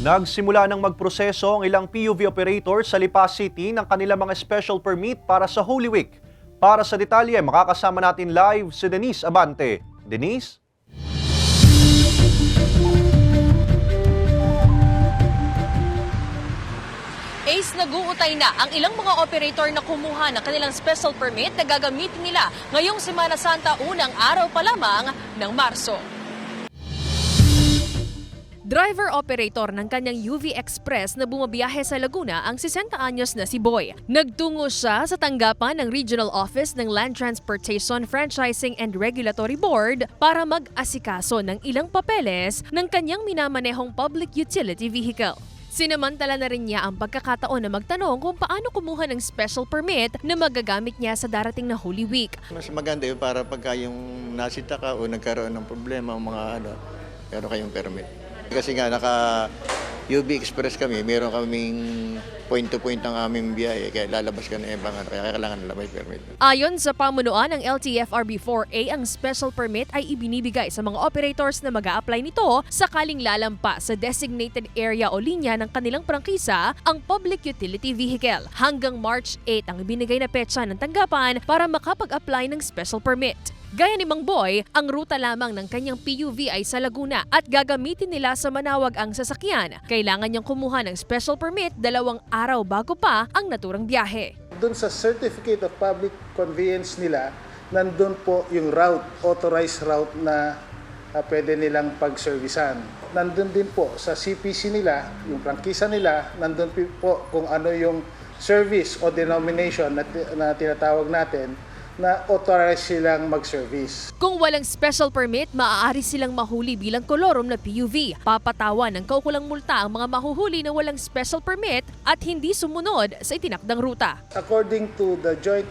Nagsimula ng magproseso ang ilang PUV operator sa Lipa City ng kanilang mga special permit para sa Holy Week. Para sa detalye, makakasama natin live si Denise Abante. Denise? Ace, nag-uutay na ang ilang mga operator na kumuha ng kanilang special permit na gagamitin nila ngayong Semana Santa, unang araw pa lamang ng Marso. Driver-operator ng kanyang UV Express na bumabiyahe sa Laguna ang 60 anyos na si Boy. Nagtungo siya sa tanggapan ng Regional Office ng Land Transportation, Franchising and Regulatory Board para mag-asikaso ng ilang papeles ng kanyang minamanehong public utility vehicle. Sinamantala na rin niya ang pagkakataon na magtanong kung paano kumuha ng special permit na magagamit niya sa darating na Holy Week. Mas maganda yun para pagka yung nasita ka o nagkaroon ng problema o meron kayong permit. Kasi nga naka-UV Express kami, meron kaming point-to-point ang aming biyahe, kaya lalabas ka na kaya kailangan nila may permit. Ayon sa pamunuan ng LTFRB-4A, ang special permit ay ibinibigay sa mga operators na mag-a-apply nito sakaling lalampas sa designated area o linya ng kanilang prangkisa ang public utility vehicle. Hanggang March 8 ang ibinigay na petsa ng tanggapan para makapag-apply ng special permit. Gaya ni Mang Boy, ang ruta lamang ng kanyang PUV ay sa Laguna at gagamitin nila sa Manawag ang sasakyan. Kailangan niyang kumuha ng special permit 2 araw bago pa ang naturang biyahe. Doon sa Certificate of Public Conveyance nila, nandun po yung route, authorized route na pwede nilang pag-servisan. Nandun din po sa CPC nila, yung prangkisa nila, nandun po kung ano yung service o denomination na tinatawag natin, na authorized silang mag-service. Kung walang special permit, maaari silang mahuli bilang kolorom na PUV. Papatawan ng kaukulang multa ang mga mahuhuli na walang special permit at hindi sumunod sa itinakdang ruta. According to the Joint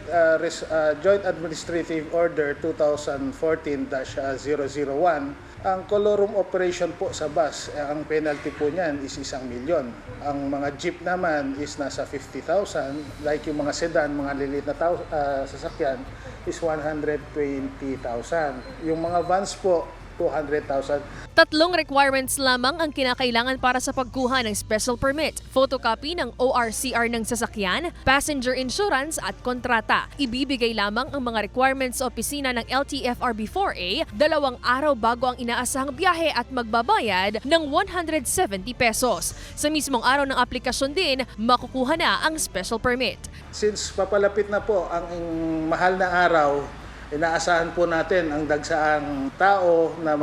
Administrative Order 2014-001, ang colorum operation po sa bus, ang penalty po niyan is 1 milyon. Ang mga jeep naman is nasa 50,000, like yung mga sedan, mga lilit na sasakyan is 120,000. Yung mga vans po, 200,000. 3 requirements lamang ang kinakailangan para sa pagkuha ng special permit: photocopy ng ORCR ng sasakyan, passenger insurance at kontrata. Ibibigay lamang ang mga requirements sa opisina ng LTFRB-4A 2 araw bago ang inaasahang biyahe at magbabayad ng 170 pesos. Sa mismong araw ng aplikasyon din, makukuha na ang special permit. Since papalapit na po ang mahal na araw, inaasahan po natin ang dagsaang tao na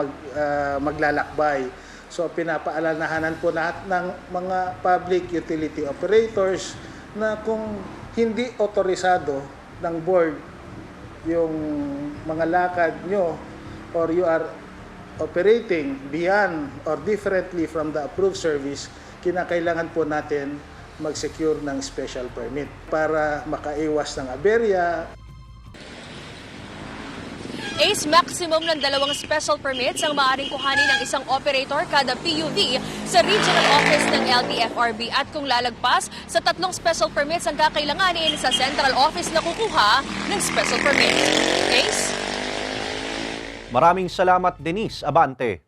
maglalakbay. So pinapaalalahanan po natin ng mga public utility operators na kung hindi otorisado ng board yung mga lakad nyo or you are operating beyond or differently from the approved service, kinakailangan po natin mag-secure ng special permit para makaiwas ng aberya. Ace, maximum ng 2 special permits ang maaaring kuhanin ng isang operator kada PUV sa regional office ng LTFRB, at kung lalagpas sa 3 special permits ang kakailanganin sa central office na kukuha ng special permit. Ace? Maraming salamat, Denise Abante.